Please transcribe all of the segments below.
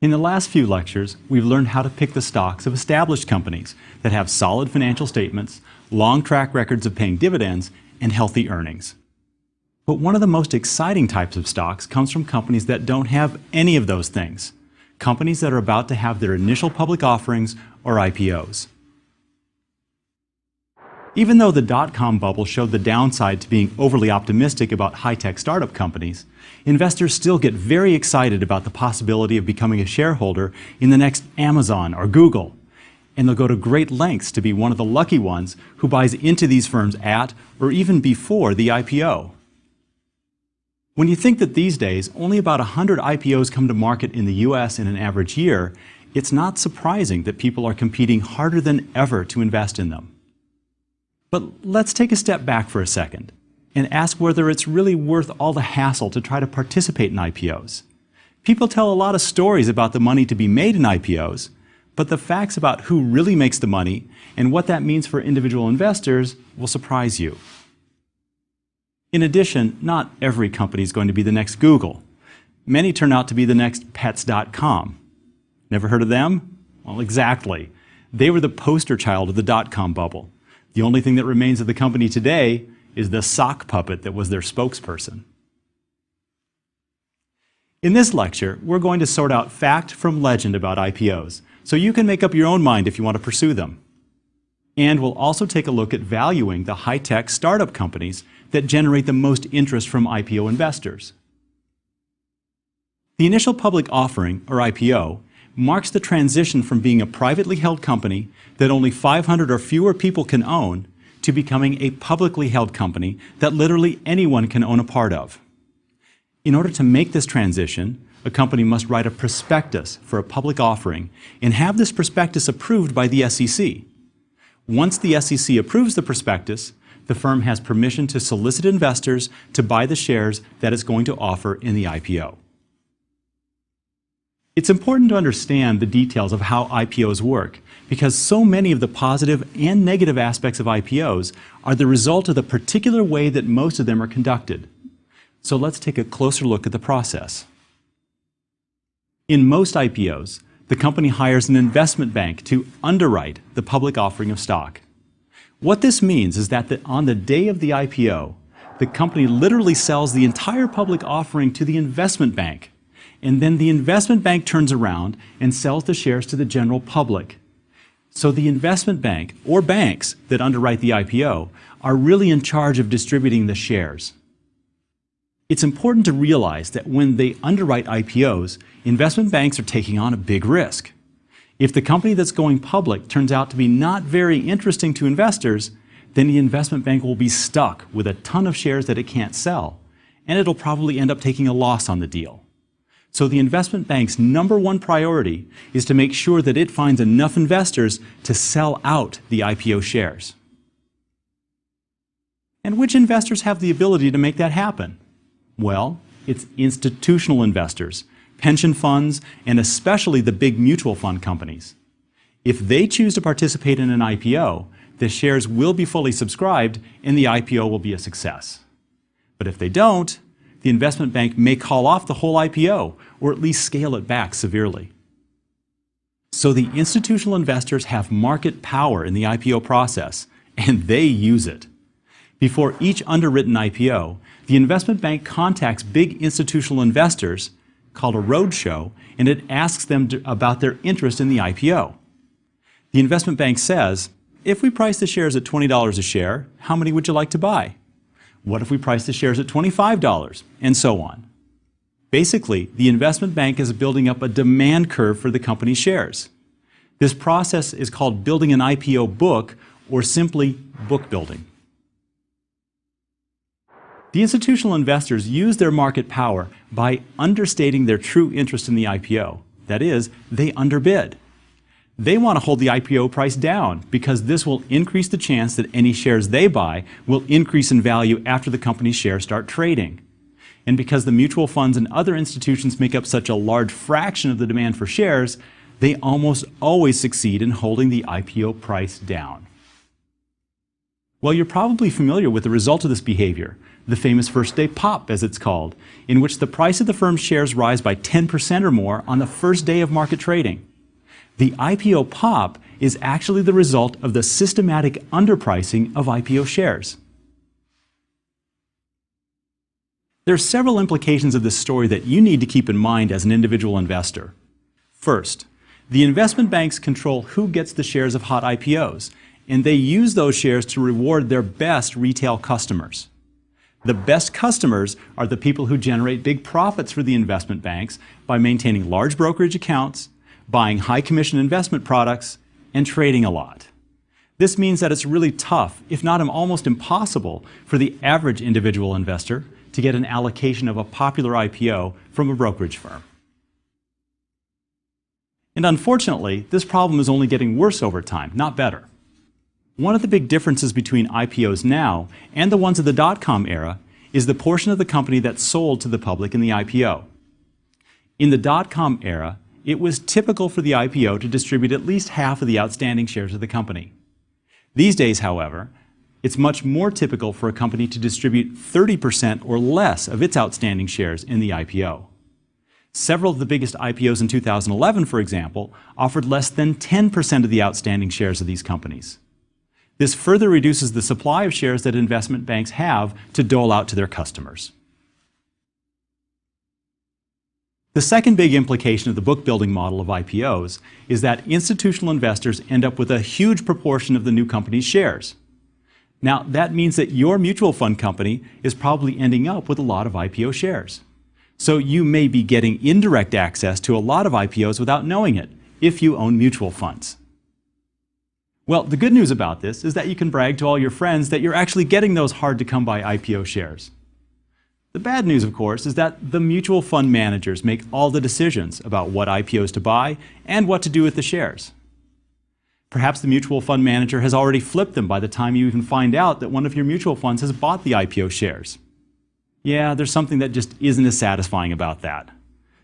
In the last few lectures, we've learned how to pick the stocks of established companies that have solid financial statements, long track records of paying dividends, and healthy earnings. But one of the most exciting types of stocks comes from companies that don't have any of those things, companies that are about to have their initial public offerings or IPOs. Even though the dot-com bubble showed the downside to being overly optimistic about high-tech startup companies, investors still get very excited about the possibility of becoming a shareholder in the next Amazon or Google, and they'll go to great lengths to be one of the lucky ones who buys into these firms at or even before the IPO. When you think that these days only about 100 IPOs come to market in the US in an average year, it's not surprising that people are competing harder than ever to invest in them. But let's take a step back for a second and ask whether it's really worth all the hassle to try to participate in IPOs. People tell a lot of stories about the money to be made in IPOs, but the facts about who really makes the money and what that means for individual investors will surprise you. In addition, not every company is going to be the next Google. Many turn out to be the next Pets.com. Never heard of them? Well, exactly. They were the poster child of the dot-com bubble. The only thing that remains of the company today is the sock puppet that was their spokesperson. In this lecture, we're going to sort out fact from legend about IPOs, so you can make up your own mind if you want to pursue them. And we'll also take a look at valuing the high-tech startup companies that generate the most interest from IPO investors. The initial public offering, or IPO, marks the transition from being a privately held company that only 500 or fewer people can own to becoming a publicly held company that literally anyone can own a part of. In order to make this transition, a company must write a prospectus for a public offering and have this prospectus approved by the SEC. Once the SEC approves the prospectus, the firm has permission to solicit investors to buy the shares that it's going to offer in the IPO. It's important to understand the details of how IPOs work because so many of the positive and negative aspects of IPOs are the result of the particular way that most of them are conducted. So let's take a closer look at the process. In most IPOs, the company hires an investment bank to underwrite the public offering of stock. What this means is that on the day of the IPO, the company literally sells the entire public offering to the investment bank. And then the investment bank turns around and sells the shares to the general public. So the investment bank, or banks that underwrite the IPO, are really in charge of distributing the shares. It's important to realize that when they underwrite IPOs, investment banks are taking on a big risk. If the company that's going public turns out to be not very interesting to investors, then the investment bank will be stuck with a ton of shares that it can't sell, and it'll probably end up taking a loss on the deal. So the investment bank's #1 priority is to make sure that it finds enough investors to sell out the IPO shares. And which investors have the ability to make that happen? Well, it's institutional investors, pension funds, and especially the big mutual fund companies. If they choose to participate in an IPO, the shares will be fully subscribed and the IPO will be a success. But if they don't, the investment bank may call off the whole IPO or at least scale it back severely. So the institutional investors have market power in the IPO process, and they use it. Before each underwritten IPO, the investment bank contacts big institutional investors, called a roadshow, and it asks them about their interest in the IPO. The investment bank says, if we price the shares at $20 a share, how many would you like to buy? What if we price the shares at $25? And so on. Basically, the investment bank is building up a demand curve for the company's shares. This process is called building an IPO book, or simply book building. The institutional investors use their market power by understating their true interest in the IPO. That is, they underbid. They want to hold the IPO price down because this will increase the chance that any shares they buy will increase in value after the company's shares start trading. And because the mutual funds and other institutions make up such a large fraction of the demand for shares, they almost always succeed in holding the IPO price down. Well, you're probably familiar with the result of this behavior, the famous first day pop, as it's called, in which the price of the firm's shares rise by 10% or more on the first day of market trading. The IPO pop is actually the result of the systematic underpricing of IPO shares. There are several implications of this story that you need to keep in mind as an individual investor. First, the investment banks control who gets the shares of hot IPOs, and they use those shares to reward their best retail customers. The best customers are the people who generate big profits for the investment banks by maintaining large brokerage accounts, buying high commission investment products, and trading a lot. This means that it's really tough, if not almost impossible, for the average individual investor to get an allocation of a popular IPO from a brokerage firm. And unfortunately, this problem is only getting worse over time, not better. One of the big differences between IPOs now and the ones of the dot-com era is the portion of the company that's sold to the public in the IPO. In the dot-com era, it was typical for the IPO to distribute at least half of the outstanding shares of the company. These days, however, it's much more typical for a company to distribute 30% or less of its outstanding shares in the IPO. Several of the biggest IPOs in 2011, for example, offered less than 10% of the outstanding shares of these companies. This further reduces the supply of shares that investment banks have to dole out to their customers. The second big implication of the book-building model of IPOs is that institutional investors end up with a huge proportion of the new company's shares. Now, that means that your mutual fund company is probably ending up with a lot of IPO shares. So you may be getting indirect access to a lot of IPOs without knowing it, if you own mutual funds. Well, the good news about this is that you can brag to all your friends that you're actually getting those hard-to-come-by IPO shares. The bad news, of course, is that the mutual fund managers make all the decisions about what IPOs to buy and what to do with the shares. Perhaps the mutual fund manager has already flipped them by the time you even find out that one of your mutual funds has bought the IPO shares. Yeah, there's something that just isn't as satisfying about that.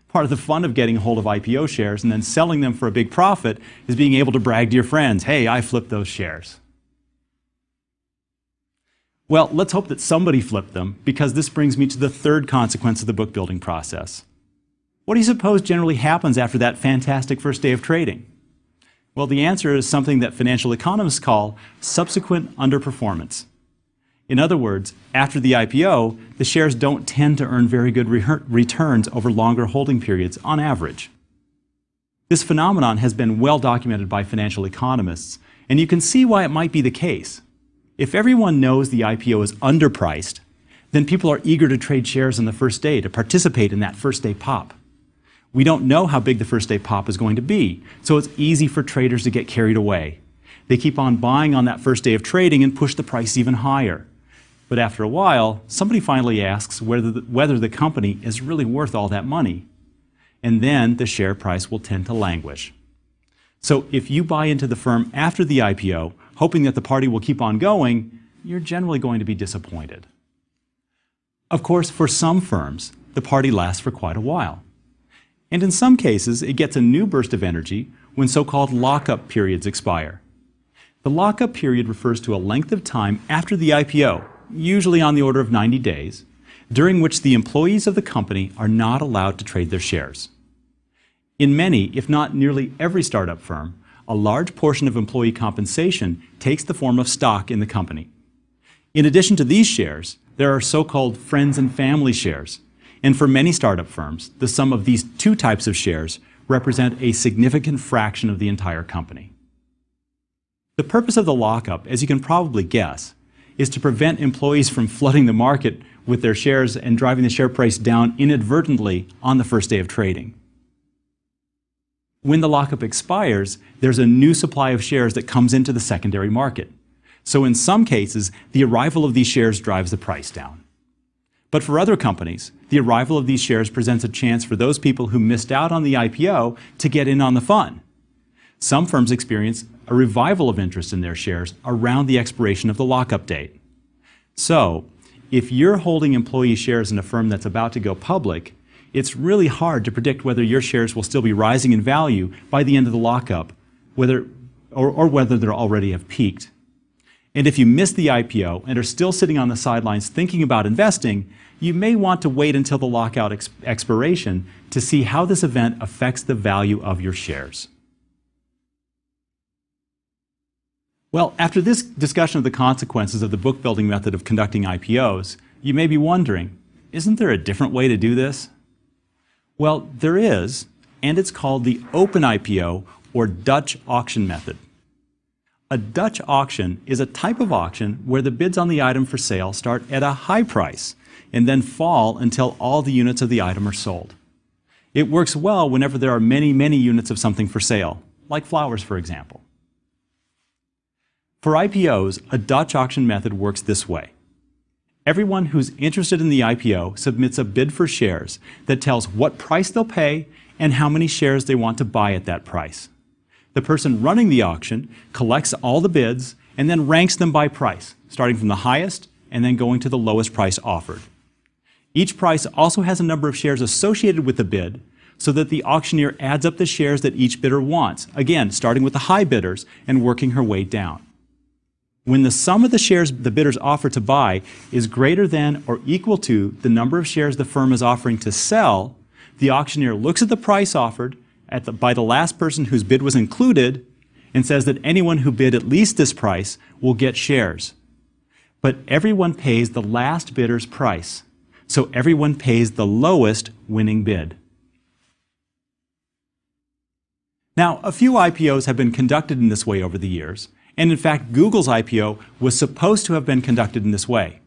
Part of the fun of getting a hold of IPO shares and then selling them for a big profit is being able to brag to your friends, hey, I flipped those shares. Well, let's hope that somebody flipped them, because this brings me to the third consequence of the book building process. What do you suppose generally happens after that fantastic first day of trading? Well, the answer is something that financial economists call subsequent underperformance. In other words, after the IPO, the shares don't tend to earn very good returns over longer holding periods on average. This phenomenon has been well documented by financial economists, and you can see why it might be the case. If everyone knows the IPO is underpriced, then people are eager to trade shares on the first day to participate in that first day pop. We don't know how big the first day pop is going to be, so it's easy for traders to get carried away. They keep on buying on that first day of trading and push the price even higher. But after a while, somebody finally asks whether the company is really worth all that money. And then the share price will tend to languish. So if you buy into the firm after the IPO, hoping that the party will keep on going, you're generally going to be disappointed. Of course, for some firms, the party lasts for quite a while. And in some cases, it gets a new burst of energy when so-called lockup periods expire. The lockup period refers to a length of time after the IPO, usually on the order of 90 days, during which the employees of the company are not allowed to trade their shares. In many, if not nearly every startup firm, a large portion of employee compensation takes the form of stock in the company. In addition to these shares, there are so-called friends and family shares, and for many startup firms, the sum of these two types of shares represent a significant fraction of the entire company. The purpose of the lockup, as you can probably guess, is to prevent employees from flooding the market with their shares and driving the share price down inadvertently on the first day of trading. When the lockup expires, there's a new supply of shares that comes into the secondary market. So in some cases, the arrival of these shares drives the price down. But for other companies, the arrival of these shares presents a chance for those people who missed out on the IPO to get in on the fun. Some firms experience a revival of interest in their shares around the expiration of the lockup date. So, if you're holding employee shares in a firm that's about to go public, it's really hard to predict whether your shares will still be rising in value by the end of the lockup, or whether they'll already have peaked. And if you missed the IPO and are still sitting on the sidelines thinking about investing, you may want to wait until the lockout expiration to see how this event affects the value of your shares. Well, after this discussion of the consequences of the book building method of conducting IPOs, you may be wondering, isn't there a different way to do this? Well, there is, and it's called the open IPO or Dutch auction method. A Dutch auction is a type of auction where the bids on the item for sale start at a high price and then fall until all the units of the item are sold. It works well whenever there are many, many units of something for sale, like flowers, for example. For IPOs, a Dutch auction method works this way. Everyone who's interested in the IPO submits a bid for shares that tells what price they'll pay and how many shares they want to buy at that price. The person running the auction collects all the bids and then ranks them by price, starting from the highest and then going to the lowest price offered. Each price also has a number of shares associated with the bid so that the auctioneer adds up the shares that each bidder wants, again, starting with the high bidders and working her way down. When the sum of the shares the bidders offer to buy is greater than or equal to the number of shares the firm is offering to sell, the auctioneer looks at the price offered by the last person whose bid was included and says that anyone who bid at least this price will get shares. But everyone pays the last bidder's price, so everyone pays the lowest winning bid. Now, a few IPOs have been conducted in this way over the years, and in fact, Google's IPO was supposed to have been conducted in this way.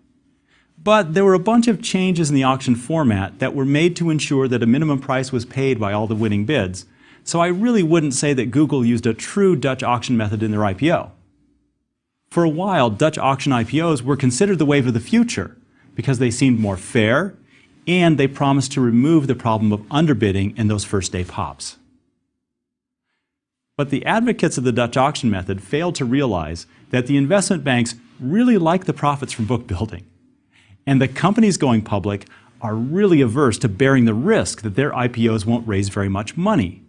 But there were a bunch of changes in the auction format that were made to ensure that a minimum price was paid by all the winning bids, so I really wouldn't say that Google used a true Dutch auction method in their IPO. For a while, Dutch auction IPOs were considered the wave of the future because they seemed more fair and they promised to remove the problem of underbidding in those first-day pops. But the advocates of the Dutch auction method failed to realize that the investment banks really like the profits from book building, and the companies going public are really averse to bearing the risk that their IPOs won't raise very much money.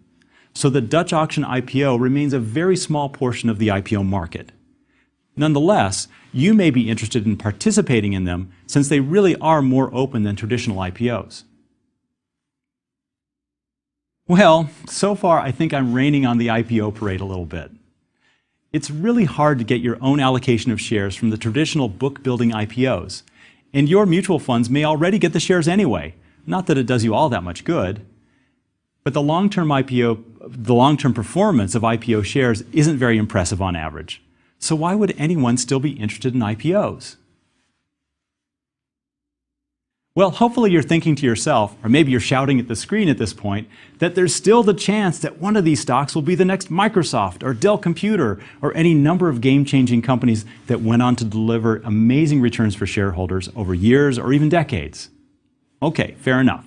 So the Dutch auction IPO remains a very small portion of the IPO market. Nonetheless, you may be interested in participating in them since they really are more open than traditional IPOs. Well, so far I think I'm raining on the IPO parade a little bit. It's really hard to get your own allocation of shares from the traditional book building IPOs, and your mutual funds may already get the shares anyway, not that it does you all that much good. But the long-term performance of IPO shares isn't very impressive on average. So why would anyone still be interested in IPOs? Well, hopefully you're thinking to yourself, or maybe you're shouting at the screen at this point, that there's still the chance that one of these stocks will be the next Microsoft or Dell Computer or any number of game-changing companies that went on to deliver amazing returns for shareholders over years or even decades. Okay, fair enough.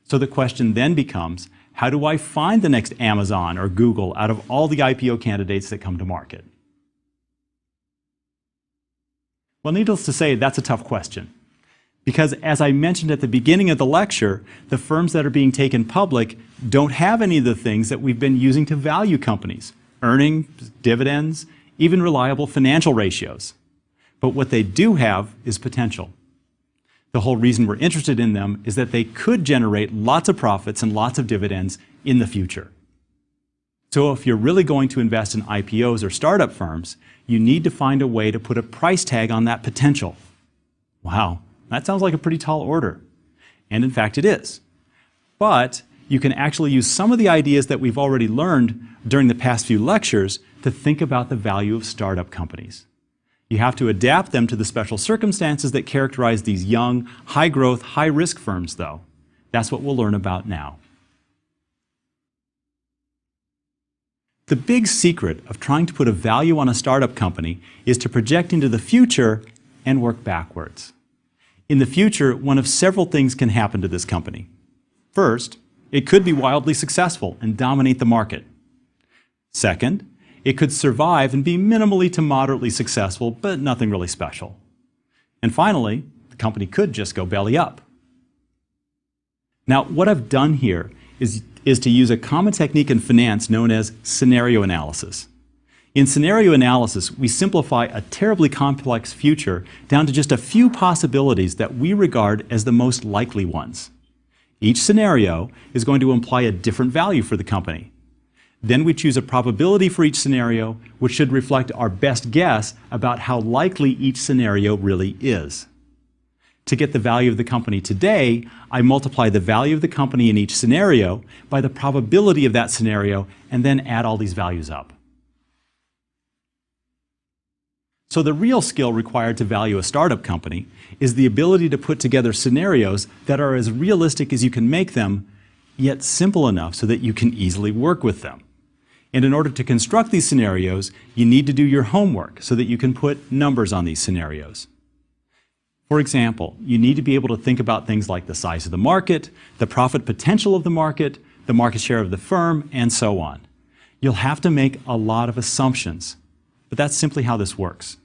So the question then becomes, how do I find the next Amazon or Google out of all the IPO candidates that come to market? Well, needless to say, that's a tough question. Because as I mentioned at the beginning of the lecture, the firms that are being taken public don't have any of the things that we've been using to value companies: earnings, dividends, even reliable financial ratios. But what they do have is potential. The whole reason we're interested in them is that they could generate lots of profits and lots of dividends in the future. So if you're really going to invest in IPOs or startup firms, you need to find a way to put a price tag on that potential. Wow, that sounds like a pretty tall order. And in fact, it is. But you can actually use some of the ideas that we've already learned during the past few lectures to think about the value of startup companies. You have to adapt them to the special circumstances that characterize these young, high-growth, high-risk firms, though. That's what we'll learn about now. The big secret of trying to put a value on a startup company is to project into the future and work backwards. In the future, one of several things can happen to this company. First, it could be wildly successful and dominate the market. Second, it could survive and be minimally to moderately successful, but nothing really special. And finally, the company could just go belly up. Now, what I've done here is to use a common technique in finance known as scenario analysis. In scenario analysis, we simplify a terribly complex future down to just a few possibilities that we regard as the most likely ones. Each scenario is going to imply a different value for the company. Then we choose a probability for each scenario, which should reflect our best guess about how likely each scenario really is. To get the value of the company today, I multiply the value of the company in each scenario by the probability of that scenario and then add all these values up. So the real skill required to value a startup company is the ability to put together scenarios that are as realistic as you can make them, yet simple enough so that you can easily work with them. And in order to construct these scenarios, you need to do your homework so that you can put numbers on these scenarios. For example, you need to be able to think about things like the size of the market, the profit potential of the market share of the firm, and so on. You'll have to make a lot of assumptions, but that's simply how this works.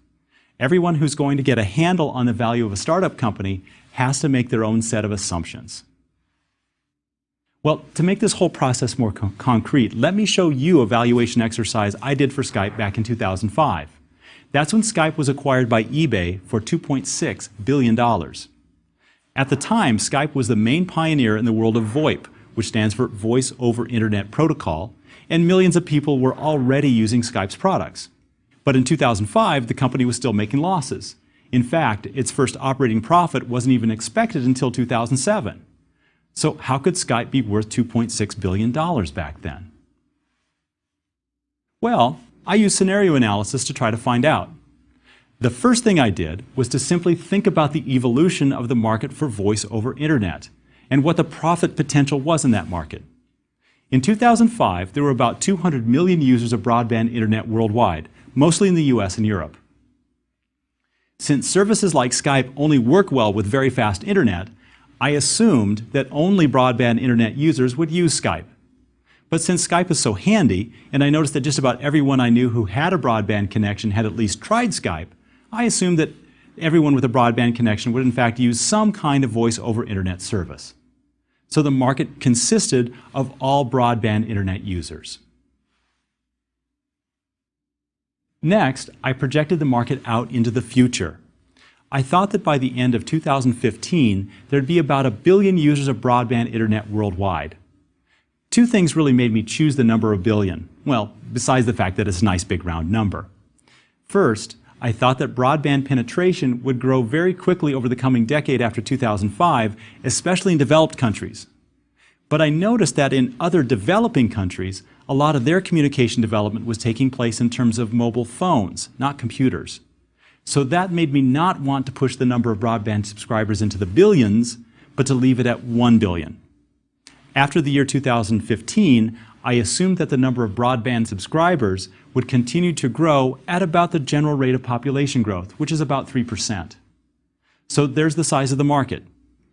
Everyone who's going to get a handle on the value of a startup company has to make their own set of assumptions. Well, to make this whole process more concrete, let me show you a valuation exercise I did for Skype back in 2005. That's when Skype was acquired by eBay for $2.6 billion. At the time, Skype was the main pioneer in the world of VoIP, which stands for Voice over Internet Protocol, and millions of people were already using Skype's products. But in 2005, the company was still making losses. In fact, its first operating profit wasn't even expected until 2007. So how could Skype be worth $2.6 billion back then? Well, I used scenario analysis to try to find out. The first thing I did was to simply think about the evolution of the market for voice over internet and what the profit potential was in that market. In 2005, there were about 200 million users of broadband internet worldwide, mostly in the US and Europe. Since services like Skype only work well with very fast internet, I assumed that only broadband internet users would use Skype. But since Skype is so handy, and I noticed that just about everyone I knew who had a broadband connection had at least tried Skype, I assumed that everyone with a broadband connection would in fact use some kind of voice over internet service. So the market consisted of all broadband internet users. Next, I projected the market out into the future. I thought that by the end of 2015, there'd be about 1 billion users of broadband internet worldwide. Two things really made me choose the number 1 billion. Well, besides the fact that it's a nice big round number. First, I thought that broadband penetration would grow very quickly over the coming decade after 2005, especially in developed countries. But I noticed that in other developing countries, a lot of their communication development was taking place in terms of mobile phones, not computers. So that made me not want to push the number of broadband subscribers into the billions, but to leave it at 1 billion. After the year 2015, I assumed that the number of broadband subscribers would continue to grow at about the general rate of population growth, which is about 3%. So there's the size of the market.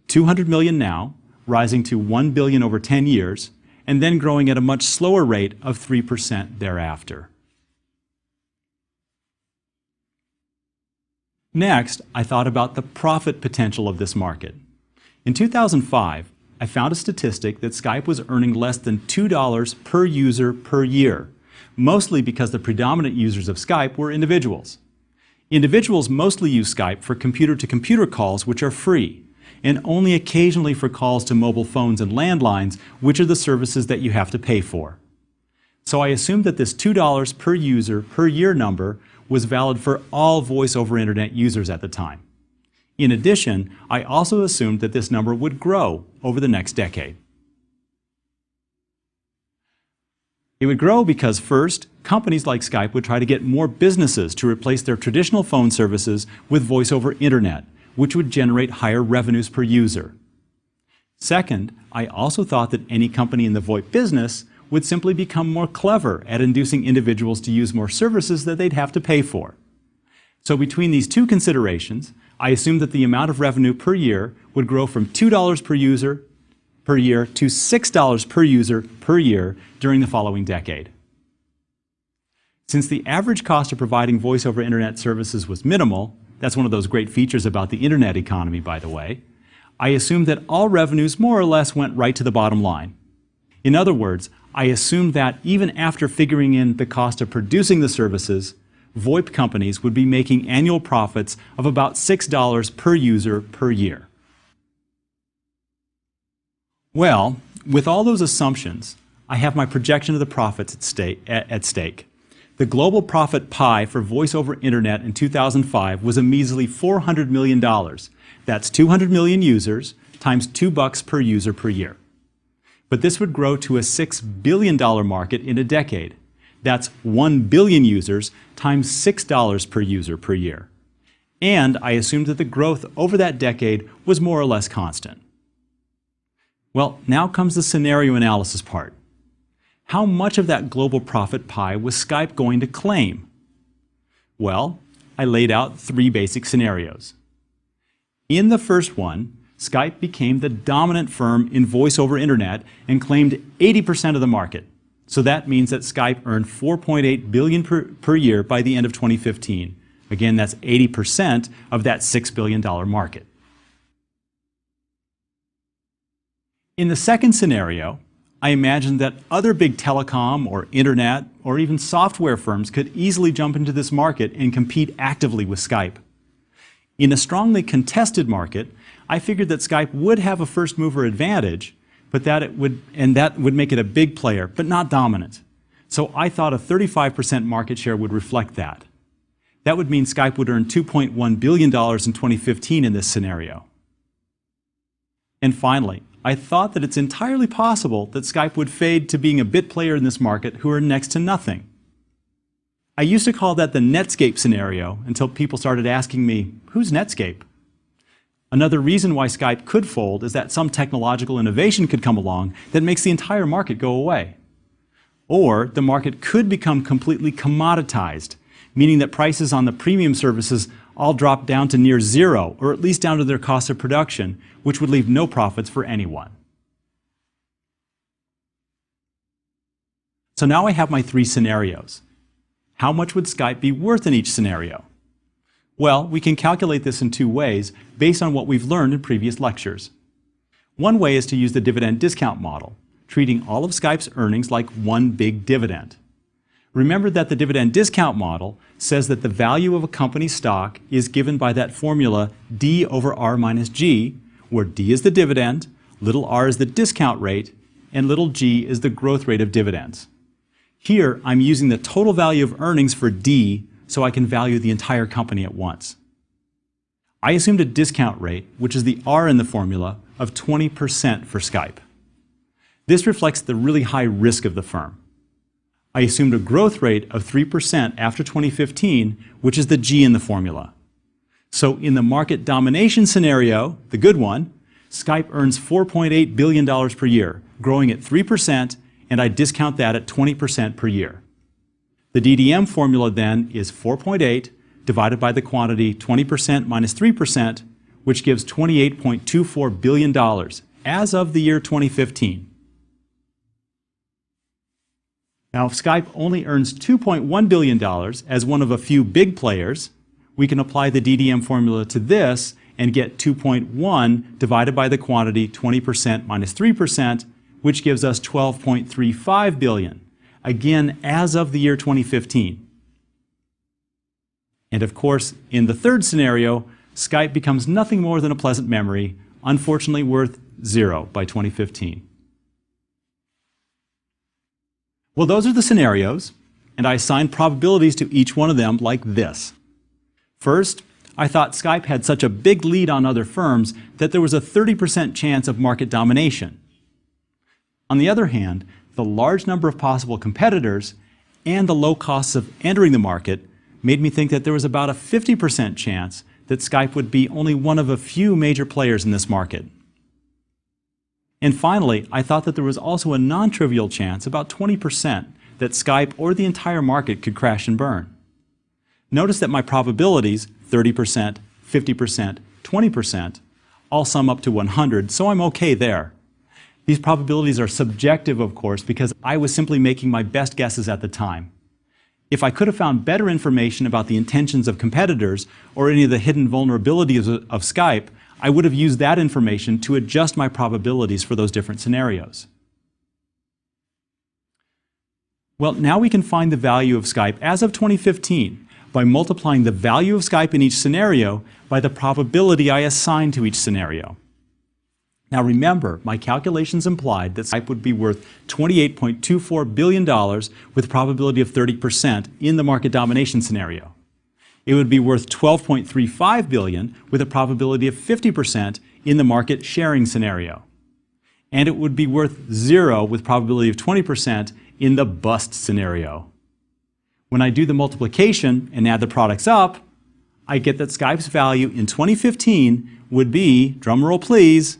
200 million now, rising to 1 billion over 10 years, and then growing at a much slower rate of 3% thereafter. Next, I thought about the profit potential of this market. In 2005, I found a statistic that Skype was earning less than $2 per user per year, mostly because the predominant users of Skype were individuals. Individuals mostly use Skype for computer-to-computer calls, which are free, and only occasionally for calls to mobile phones and landlines, which are the services that you have to pay for. So I assumed that this $2 per user per year number was valid for all voice over internet users at the time. In addition, I also assumed that this number would grow over the next decade. It would grow because first, companies like Skype would try to get more businesses to replace their traditional phone services with voice over internet, which would generate higher revenues per user. Second, I also thought that any company in the VoIP business would simply become more clever at inducing individuals to use more services that they'd have to pay for. So between these two considerations, I assumed that the amount of revenue per year would grow from $2 per user per year to $6 per user per year during the following decade. Since the average cost of providing voice over internet services was minimal, that's one of those great features about the internet economy, by the way, I assumed that all revenues more or less went right to the bottom line. In other words, I assumed that even after figuring in the cost of producing the services, VoIP companies would be making annual profits of about $6 per user per year. Well, with all those assumptions, I have my projection of the profits at stake. The global profit pie for voice over internet in 2005 was a measly $400 million. That's 200 million users times $2 per user per year. But this would grow to a $6 billion market in a decade. That's 1 billion users times $6 per user per year. And I assumed that the growth over that decade was more or less constant. Well, now comes the scenario analysis part. How much of that global profit pie was Skype going to claim? Well, I laid out 3 basic scenarios. In the first one, Skype became the dominant firm in voice over internet and claimed 80% of the market. So that means that Skype earned $4.8 billion per year by the end of 2015. Again, that's 80% of that $6 billion market. In the second scenario, I imagined that other big telecom or internet or even software firms could easily jump into this market and compete actively with Skype. In a strongly contested market, I figured that Skype would have a first mover advantage, but that would make it a big player, but not dominant. So I thought a 35% market share would reflect that. That would mean Skype would earn $2.1 billion in 2015 in this scenario. And finally, I thought that it's entirely possible that Skype would fade to being a bit player in this market who earn next to nothing. I used to call that the Netscape scenario until people started asking me, who's Netscape? Another reason why Skype could fold is that some technological innovation could come along that makes the entire market go away. Or the market could become completely commoditized, meaning that prices on the premium services all drop down to near zero, or at least down to their cost of production, which would leave no profits for anyone. So now I have my 3 scenarios. How much would Skype be worth in each scenario? Well, we can calculate this in 2 ways based on what we've learned in previous lectures. One way is to use the dividend discount model, treating all of Skype's earnings like one big dividend. Remember that the dividend discount model says that the value of a company's stock is given by that formula D over R minus G, where D is the dividend, little r is the discount rate, and little g is the growth rate of dividends. Here, I'm using the total value of earnings for D so I can value the entire company at once. I assumed a discount rate, which is the R in the formula, of 20% for Skype. This reflects the really high risk of the firm. I assumed a growth rate of 3% after 2015, which is the G in the formula. So in the market domination scenario, the good one, Skype earns $4.8 billion per year, growing at 3%, and I discount that at 20% per year. The DDM formula then is 4.8 divided by the quantity 20% minus 3%, which gives $28.24 billion as of the year 2015. Now, if Skype only earns $2.1 billion as one of a few big players, we can apply the DDM formula to this and get 2.1 divided by the quantity 20% minus 3%, which gives us $12.35 billion, again as of the year 2015. And of course, in the third scenario, Skype becomes nothing more than a pleasant memory, unfortunately worth 0 by 2015. Well, those are the scenarios, and I assigned probabilities to each one of them like this. First, I thought Skype had such a big lead on other firms that there was a 30% chance of market domination. On the other hand, the large number of possible competitors and the low costs of entering the market made me think that there was about a 50% chance that Skype would be only one of a few major players in this market. And finally, I thought that there was also a non-trivial chance, about 20%, that Skype or the entire market could crash and burn. Notice that my probabilities, 30%, 50%, 20%, all sum up to 100, so I'm okay there. These probabilities are subjective, of course, because I was simply making my best guesses at the time. If I could have found better information about the intentions of competitors or any of the hidden vulnerabilities of Skype, I would have used that information to adjust my probabilities for those different scenarios. Well, now we can find the value of Skype as of 2015 by multiplying the value of Skype in each scenario by the probability I assign to each scenario. Now remember, my calculations implied that Skype would be worth $28.24 billion with a probability of 30% in the market domination scenario. It would be worth $12.35 billion with a probability of 50% in the market sharing scenario. And it would be worth 0 with probability of 20% in the bust scenario. When I do the multiplication and add the products up, I get that Skype's value in 2015 would be, drumroll please,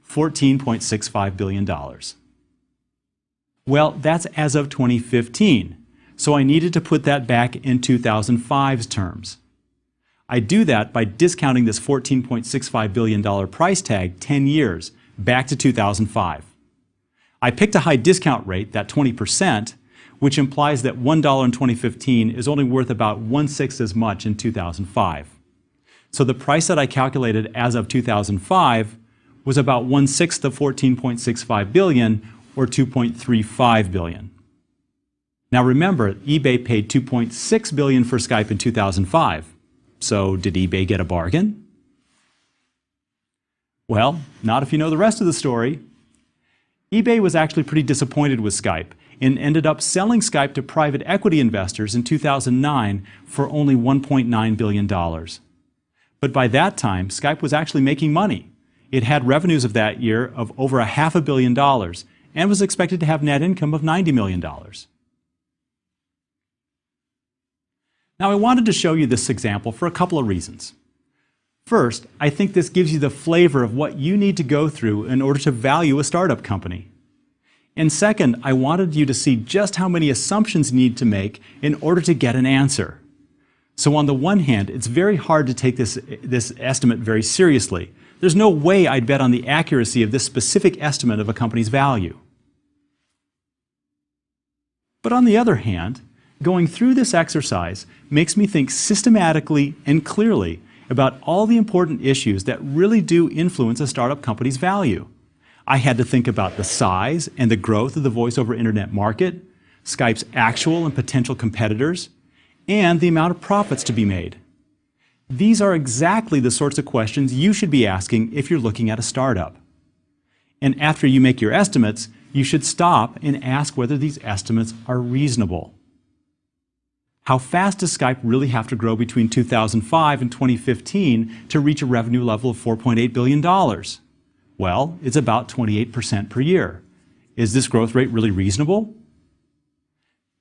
$14.65 billion. Well, that's as of 2015, so I needed to put that back in 2005's terms. I do that by discounting this $14.65 billion price tag 10 years, back to 2005. I picked a high discount rate, that 20%, which implies that $1 in 2015 is only worth about 1/6 as much in 2005. So the price that I calculated as of 2005 was about 1/6 of $14.65 billion, or $2.35 billion. Now remember, eBay paid $2.6 billion for Skype in 2005. So did eBay get a bargain? Well, not if you know the rest of the story. eBay was actually pretty disappointed with Skype and ended up selling Skype to private equity investors in 2009 for only $1.9 billion. But by that time, Skype was actually making money. It had revenues of that year of over $500 million and was expected to have net income of $90 million. Now, I wanted to show you this example for a couple of reasons. First, I think this gives you the flavor of what you need to go through in order to value a startup company. And second, I wanted you to see just how many assumptions you need to make in order to get an answer. So on the one hand, it's very hard to take this estimate very seriously. There's no way I'd bet on the accuracy of this specific estimate of a company's value. But on the other hand, going through this exercise makes me think systematically and clearly about all the important issues that really do influence a startup company's value. I had to think about the size and the growth of the voice-over internet market, Skype's actual and potential competitors, and the amount of profits to be made. These are exactly the sorts of questions you should be asking if you're looking at a startup. And after you make your estimates, you should stop and ask whether these estimates are reasonable. How fast does Skype really have to grow between 2005 and 2015 to reach a revenue level of $4.8 billion? Well, it's about 28% per year. Is this growth rate really reasonable?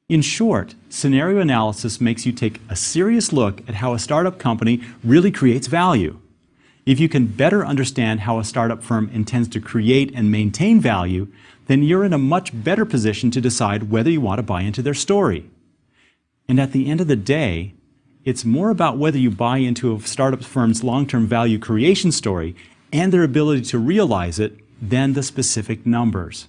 In short, scenario analysis makes you take a serious look at how a startup company really creates value. If you can better understand how a startup firm intends to create and maintain value, then you're in a much better position to decide whether you want to buy into their story. And at the end of the day, it's more about whether you buy into a startup firm's long-term value creation story and their ability to realize it than the specific numbers.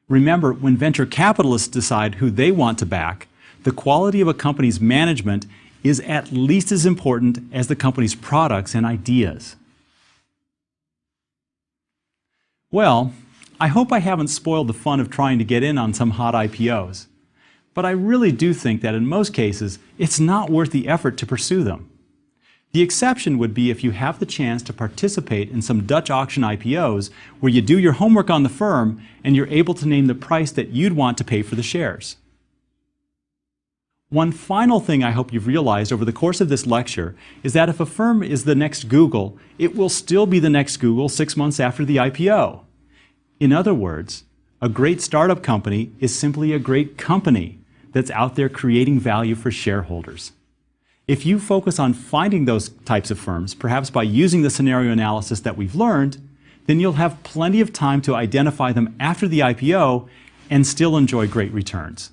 Remember, when venture capitalists decide who they want to back, the quality of a company's management is at least as important as the company's products and ideas. Well, I hope I haven't spoiled the fun of trying to get in on some hot IPOs. But I really do think that in most cases, it's not worth the effort to pursue them. The exception would be if you have the chance to participate in some Dutch auction IPOs where you do your homework on the firm and you're able to name the price that you'd want to pay for the shares. One final thing I hope you've realized over the course of this lecture is that if a firm is the next Google, it will still be the next Google 6 months after the IPO. In other words, a great startup company is simply a great company that's out there creating value for shareholders. If you focus on finding those types of firms, perhaps by using the scenario analysis that we've learned, then you'll have plenty of time to identify them after the IPO and still enjoy great returns.